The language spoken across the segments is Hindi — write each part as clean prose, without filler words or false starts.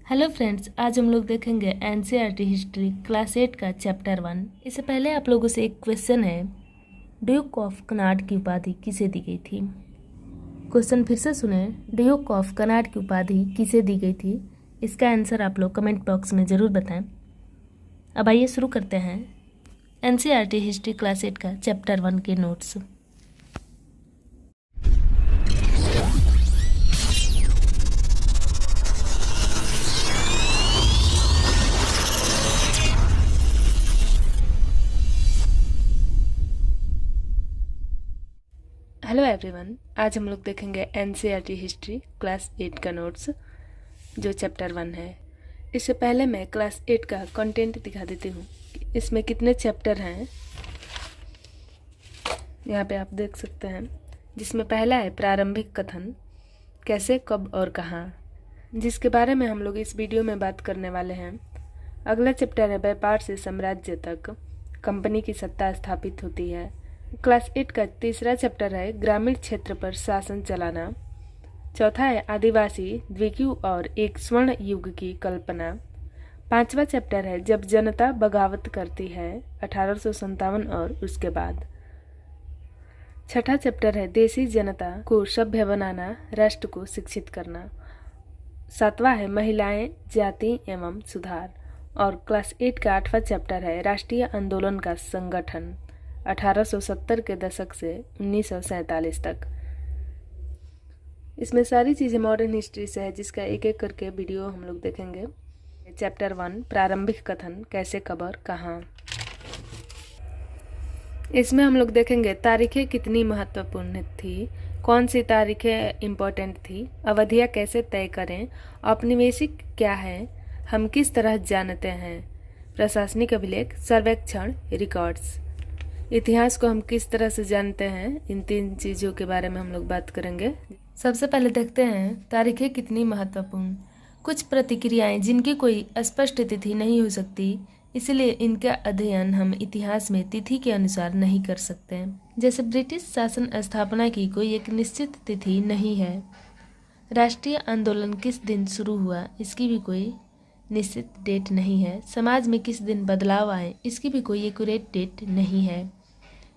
हेलो फ्रेंड्स, आज हम लोग देखेंगे एनसीईआरटी हिस्ट्री क्लास 8 का चैप्टर 1। इससे पहले आप लोगों से एक क्वेश्चन है, ड्यूक ऑफ कनाड की उपाधि किसे दी गई थी। क्वेश्चन फिर से सुने, ड्यूक ऑफ कनाड की उपाधि किसे दी गई थी। इसका आंसर आप लोग कमेंट बॉक्स में ज़रूर बताएं। अब आइए शुरू करते हैं एनसीईआरटी हिस्ट्री क्लास 8 का चैप्टर 1 के नोट्स। हेलो एवरीवन, आज हम लोग देखेंगे एनसीईआरटी हिस्ट्री क्लास 8 का नोट्स जो चैप्टर 1 है। इससे पहले मैं क्लास 8 का कंटेंट दिखा देती हूँ। इसमें कितने चैप्टर हैं यहाँ पे आप देख सकते हैं। जिसमें पहला है प्रारंभिक कथन, कैसे, कब और कहाँ, जिसके बारे में हम लोग इस वीडियो में बात करने वाले हैं। अगला चैप्टर है व्यापार से साम्राज्य तक, कंपनी की सत्ता स्थापित होती है। क्लास 8 का तीसरा चैप्टर है ग्रामीण क्षेत्र पर शासन चलाना। चौथा है आदिवासी द्विकीय और एक स्वर्ण युग की कल्पना। पांचवा चैप्टर है जब जनता बगावत करती है, 1857 और उसके बाद। छठा चैप्टर है देसी जनता को सभ्य बनाना, राष्ट्र को शिक्षित करना। सातवां है महिलाएं, जाति एवं सुधार। और क्लास 8 का आठवां चैप्टर है राष्ट्रीय आंदोलन का संगठन, 1870 के दशक से 1947 तक। इसमें सारी चीज़ें मॉडर्न हिस्ट्री से है, जिसका एक एक करके वीडियो हम लोग देखेंगे। चैप्टर 1 प्रारंभिक कथन, कैसे, कब और कहाँ। इसमें हम लोग देखेंगे तारीखें कितनी महत्वपूर्ण थी, कौन सी तारीखें इम्पोर्टेंट थी, अवधियाँ कैसे तय करें, औपनिवेशिक क्या है, हम किस तरह जानते हैं, प्रशासनिक अभिलेख, सर्वेक्षण, रिकॉर्ड्स, इतिहास को हम किस तरह से जानते हैं। इन तीन चीज़ों के बारे में हम लोग बात करेंगे। सबसे पहले देखते हैं तारीखें कितनी महत्वपूर्ण। कुछ प्रतिक्रियाएं जिनकी कोई स्पष्ट तिथि नहीं हो सकती, इसलिए इनका अध्ययन हम इतिहास में तिथि के अनुसार नहीं कर सकते। जैसे ब्रिटिश शासन स्थापना की कोई एक निश्चित तिथि नहीं है। राष्ट्रीय आंदोलन किस दिन शुरू हुआ, इसकी भी कोई निश्चित डेट नहीं है। समाज में किस दिन बदलाव आए, इसकी भी कोई एक्यूरेट डेट नहीं है।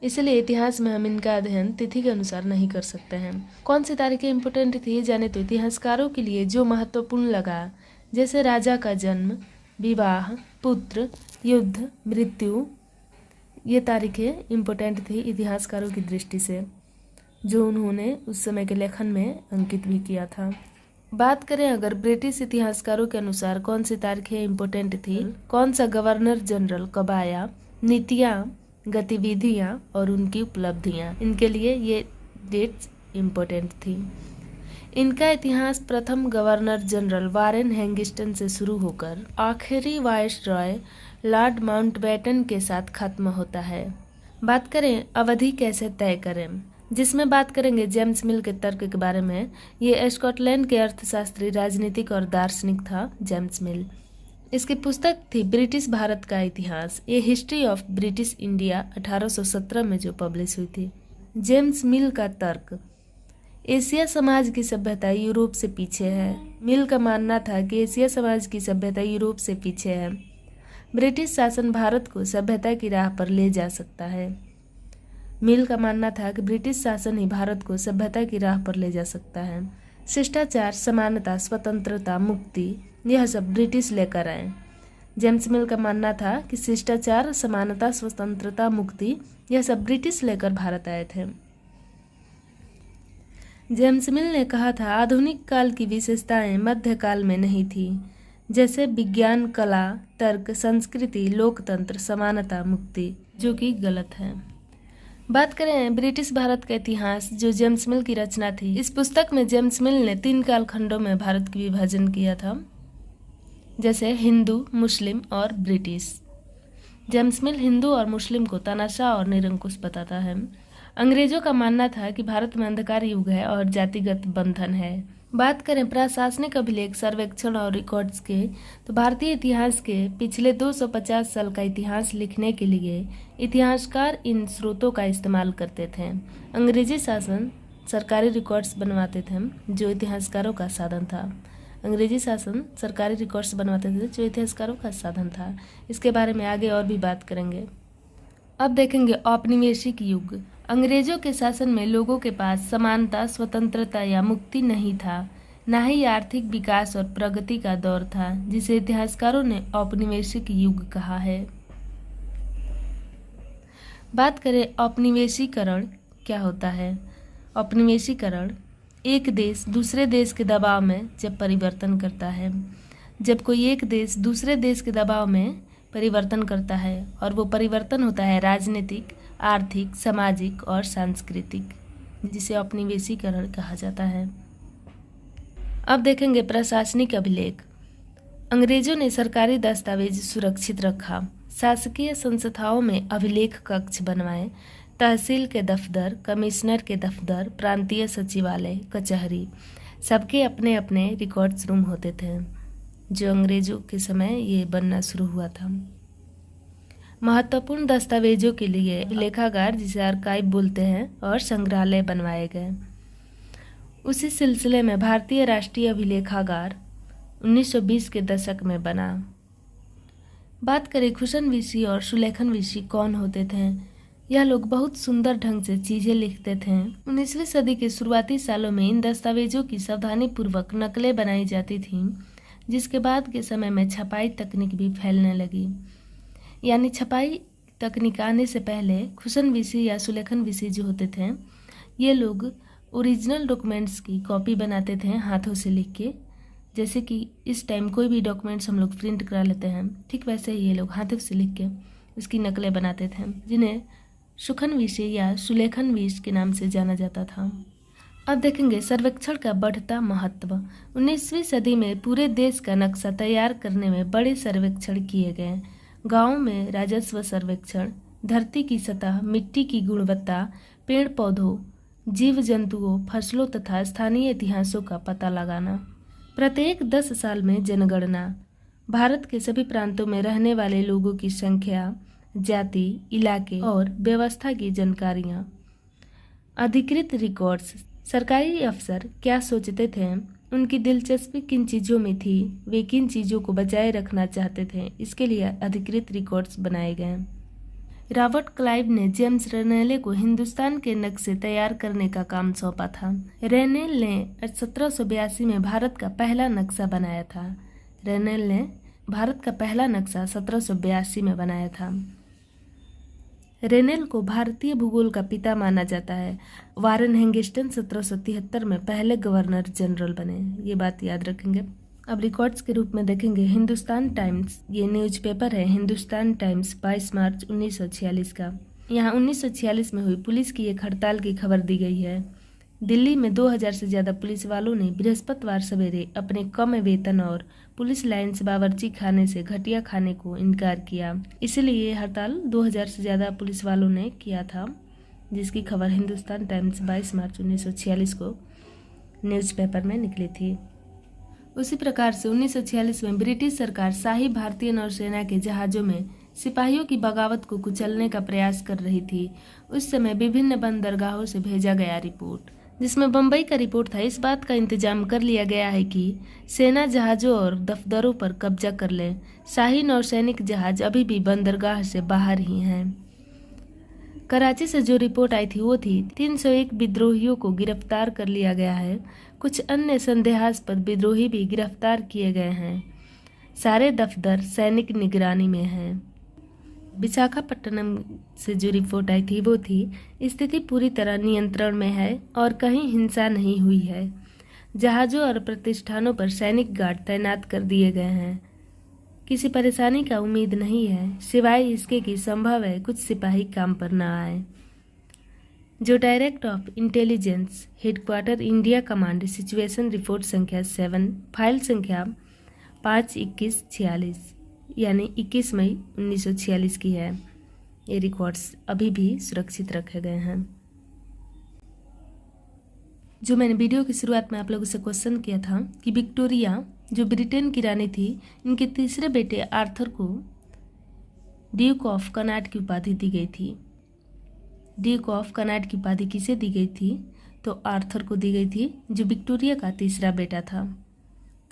इसलिए इतिहास में हम इनका अध्ययन तिथि के अनुसार नहीं कर सकते हैं। कौन सी तारीखें इम्पोर्टेंट थी जाने तो इतिहासकारों के लिए जो महत्वपूर्ण लगा, जैसे राजा का जन्म, विवाह, पुत्र, युद्ध, मृत्यु, ये तारीखें इम्पोर्टेंट थी इतिहासकारों की दृष्टि से, जो उन्होंने उस समय के लेखन में अंकित भी किया था। बात करें अगर ब्रिटिश इतिहासकारों के अनुसार कौन सी तारीखें इम्पोर्टेंट थी, कौन सा गवर्नर जनरल कब आया, नीतियाँ, गतिविधियाँ और उनकी उपलब्धियाँ, इनके लिए ये डेट्स इम्पोर्टेंट थी। इनका इतिहास प्रथम गवर्नर जनरल वारेन हैंगिस्टन से शुरू होकर आखिरी वायसरॉय लॉर्ड माउंटबेटन के साथ खत्म होता है। बात करें अवधि कैसे तय करें, जिसमें बात करेंगे जेम्स मिल के तर्क के बारे में। ये स्कॉटलैंड के अर्थशास्त्री, राजनीतिक और दार्शनिक था जेम्स मिल। इसकी पुस्तक थी ब्रिटिश भारत का इतिहास, ये हिस्ट्री ऑफ ब्रिटिश इंडिया 1817 में जो पब्लिश हुई थी। जेम्स मिल का तर्क, एशिया समाज की सभ्यता यूरोप से पीछे है। मिल का मानना था कि एशिया समाज की सभ्यता यूरोप से पीछे है। ब्रिटिश शासन भारत को सभ्यता की राह पर ले जा सकता है। मिल का मानना था कि ब्रिटिश शासन ही भारत को सभ्यता की राह पर ले जा सकता है। शिष्टाचार, समानता, स्वतंत्रता, मुक्ति, यह सब ब्रिटिश लेकर आए। जेम्स मिल का मानना था कि शिष्टाचार, समानता, स्वतंत्रता, मुक्ति, यह सब ब्रिटिश लेकर भारत आए थे। जेम्स मिल ने कहा था आधुनिक काल की विशेषताएं मध्यकाल में नहीं थी, जैसे विज्ञान, कला, तर्क, संस्कृति, लोकतंत्र, समानता, मुक्ति, जो कि गलत है। बात करें ब्रिटिश भारत का इतिहास, जो जेम्स मिल की रचना थी। इस पुस्तक में जेम्स मिल ने 3 कालखंडों में भारत की विभाजन किया था, जैसे हिंदू, मुस्लिम और ब्रिटिश। जेम्स मिल हिंदू और मुस्लिम को तानाशाह और निरंकुश बताता है। अंग्रेजों का मानना था कि भारत में अंधकार युग है और जातिगत बंधन है। बात करें प्रशासनिक अभिलेख, सर्वेक्षण और रिकॉर्ड्स के, तो भारतीय इतिहास के पिछले 250 साल का इतिहास लिखने के लिए इतिहासकार इन स्रोतों का इस्तेमाल करते थे। अंग्रेजी शासन सरकारी रिकॉर्ड्स बनवाते थे, जो इतिहासकारों का साधन था। अंग्रेजी शासन सरकारी रिकॉर्ड्स बनवाते थे जो इतिहासकारों का साधन था। इसके बारे में आगे और भी बात करेंगे। अब देखेंगे औपनिवेशिक युग। अंग्रेजों के शासन में लोगों के पास समानता, स्वतंत्रता या मुक्ति नहीं था, ना ही आर्थिक विकास और प्रगति का दौर था, जिसे इतिहासकारों ने औपनिवेशिक युग कहा है। बात करें औपनिवेशीकरण क्या होता है। औपनिवेशीकरण एक देश दूसरे देश के दबाव में जब परिवर्तन करता है। जब कोई एक देश दूसरे देश के दबाव में परिवर्तन करता है और वो परिवर्तन होता है राजनीतिक, आर्थिक, सामाजिक और सांस्कृतिक, जिसे औपनिवेशीकरण कहा जाता है। अब देखेंगे प्रशासनिक अभिलेख। अंग्रेजों ने सरकारी दस्तावेज सुरक्षित रखा, शासकीय संस्थाओं में अभिलेख कक्ष बनवाए, तहसील के दफ्तर, कमिश्नर के दफ्तर, प्रांतीय सचिवालय, कचहरी, सबके अपने अपने रिकॉर्ड्स रूम होते थे, जो अंग्रेजों के समय ये बनना शुरू हुआ था। महत्वपूर्ण दस्तावेजों के लिए लेखागार, जिसे आर्काइव बोलते हैं, और संग्रहालय बनवाए गए। उसी सिलसिले में भारतीय राष्ट्रीय अभिलेखागार 1920 के दशक में बना। बात करें खुशन विशी और सुलेखन विशी कौन होते थे। यह लोग बहुत सुंदर ढंग से चीज़ें लिखते थे। 19वीं सदी के शुरुआती सालों में इन दस्तावेजों की सावधानीपूर्वक नकलें बनाई जाती थीं, जिसके बाद के समय में छपाई तकनीक भी फैलने लगी। यानी छपाई तकनीक आने से पहले खुशन विशी या सुलेखन विशी जो होते थे, ये लोग ओरिजिनल डॉक्यूमेंट्स की कॉपी बनाते थे हाथों से लिख के। जैसे कि इस टाइम कोई भी डॉक्यूमेंट्स हम लोग प्रिंट करा लेते हैं, ठीक वैसे ही ये लोग हाथों से लिख के उसकी नकलें बनाते थे, जिन्हें सुखन विशी या सुलेखन विश के नाम से जाना जाता था। अब देखेंगे सर्वेक्षण का बढ़ता महत्व। 19वीं सदी में पूरे देश का नक्शा तैयार करने में बड़े सर्वेक्षण किए गए। गाँव में राजस्व सर्वेक्षण, धरती की सतह, मिट्टी की गुणवत्ता, पेड़ पौधों, जीव जंतुओं, फसलों तथा स्थानीय इतिहासों का पता लगाना। प्रत्येक 10 साल में जनगणना, भारत के सभी प्रांतों में रहने वाले लोगों की संख्या, जाति, इलाके और व्यवस्था की जानकारियाँ। अधिकृत रिकॉर्ड्स, सरकारी अफसर क्या सोचते थे, उनकी दिलचस्पी किन चीज़ों में थी, वे किन चीज़ों को बचाए रखना चाहते थे, इसके लिए अधिकृत रिकॉर्ड्स बनाए गए। रॉबर्ट क्लाइव ने जेम्स रेनेले को हिंदुस्तान के नक्शे तैयार करने का काम सौंपा था। रेनेल ने 1782 में भारत का पहला नक्शा बनाया था। रेनेल ने भारत का पहला नक्शा 1782 में बनाया था। रेनेल को भारतीय भूगोल का पिता माना जाता है। वारेन हेंगिस्टन 1773 में पहले गवर्नर जनरल बने, ये बात याद रखेंगे। अब रिकॉर्ड्स के रूप में देखेंगे हिंदुस्तान टाइम्स, ये न्यूज़पेपर है हिंदुस्तान टाइम्स 22 मार्च 1946 का। यहाँ 1946 में हुई पुलिस की एक हड़ताल की खबर दी गई है। दिल्ली में 2000 से ज़्यादा पुलिस वालों ने बृहस्पतिवार सवेरे अपने कम वेतन और पुलिस लाइन से बावर्ची खाने से घटिया खाने को इनकार किया। इसलिए ये हड़ताल 2000 से ज़्यादा पुलिस वालों ने किया था, जिसकी खबर हिंदुस्तान टाइम्स 22 मार्च 1946 को न्यूज़पेपर में निकली थी। उसी प्रकार से 1946 में ब्रिटिश सरकार शाही भारतीय नौसेना के जहाज़ों में सिपाहियों की बगावत को कुचलने का प्रयास कर रही थी। उस समय विभिन्न बंदरगाहों से भेजा गया रिपोर्ट, जिसमें बम्बई का रिपोर्ट था, इस बात का इंतजाम कर लिया गया है कि सेना जहाज़ों और दफ्तरों पर कब्जा कर ले। शाही नौसैनिक जहाज़ अभी भी बंदरगाह से बाहर ही हैं। कराची से जो रिपोर्ट आई थी वो थी 301 विद्रोहियों को गिरफ्तार कर लिया गया है। कुछ अन्य संदेहास्पद विद्रोही भी गिरफ्तार किए गए हैं। सारे दफ्तर सैनिक निगरानी में हैं। विशाखापट्टनम से जो रिपोर्ट आई थी वो थी, स्थिति पूरी तरह नियंत्रण में है और कहीं हिंसा नहीं हुई है। जहाज़ों और प्रतिष्ठानों पर सैनिक गार्ड तैनात कर दिए गए हैं। किसी परेशानी का उम्मीद नहीं है, सिवाय इसके कि संभव है कुछ सिपाही काम पर न आए। जो direct of intelligence headquarter India command situation report संख्या 7, फाइल संख्या 5/21/46 यानी 21 मई 1946 की है। ये रिकॉर्ड्स अभी भी सुरक्षित रखे गए हैं। जो मैंने वीडियो की शुरुआत में आप लोगों से क्वेश्चन किया था कि विक्टोरिया जो ब्रिटेन की रानी थी, इनके तीसरे बेटे आर्थर को ड्यूक ऑफ कनाट की उपाधि दी गई थी। ड्यूक ऑफ कनाट की उपाधि किसे दी गई थी? तो आर्थर को दी गई थी, जो विक्टोरिया का तीसरा बेटा था।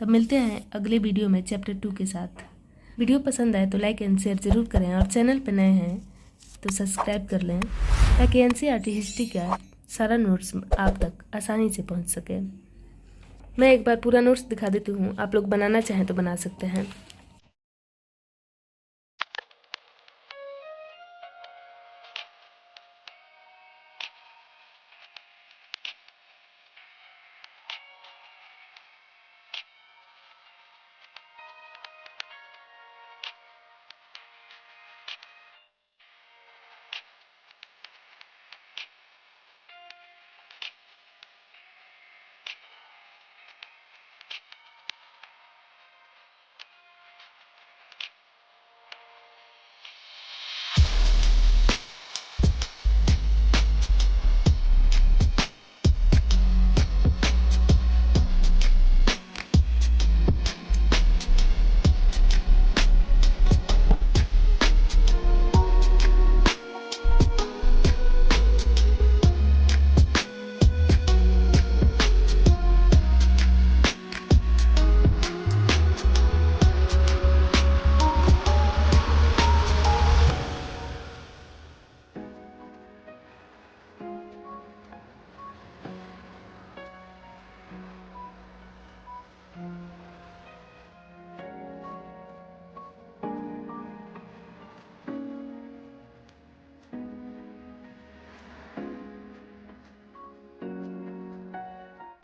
तब मिलते हैं अगले वीडियो में चैप्टर 2 के साथ। वीडियो पसंद आए तो लाइक एंड शेयर ज़रूर करें और चैनल पर नए हैं तो सब्सक्राइब कर लें ताकि एनसीईआरटी हिस्ट्री का सारा नोट्स आप तक आसानी से पहुंच सके। मैं एक बार पूरा नोट्स दिखा देती हूँ, आप लोग बनाना चाहें तो बना सकते हैं।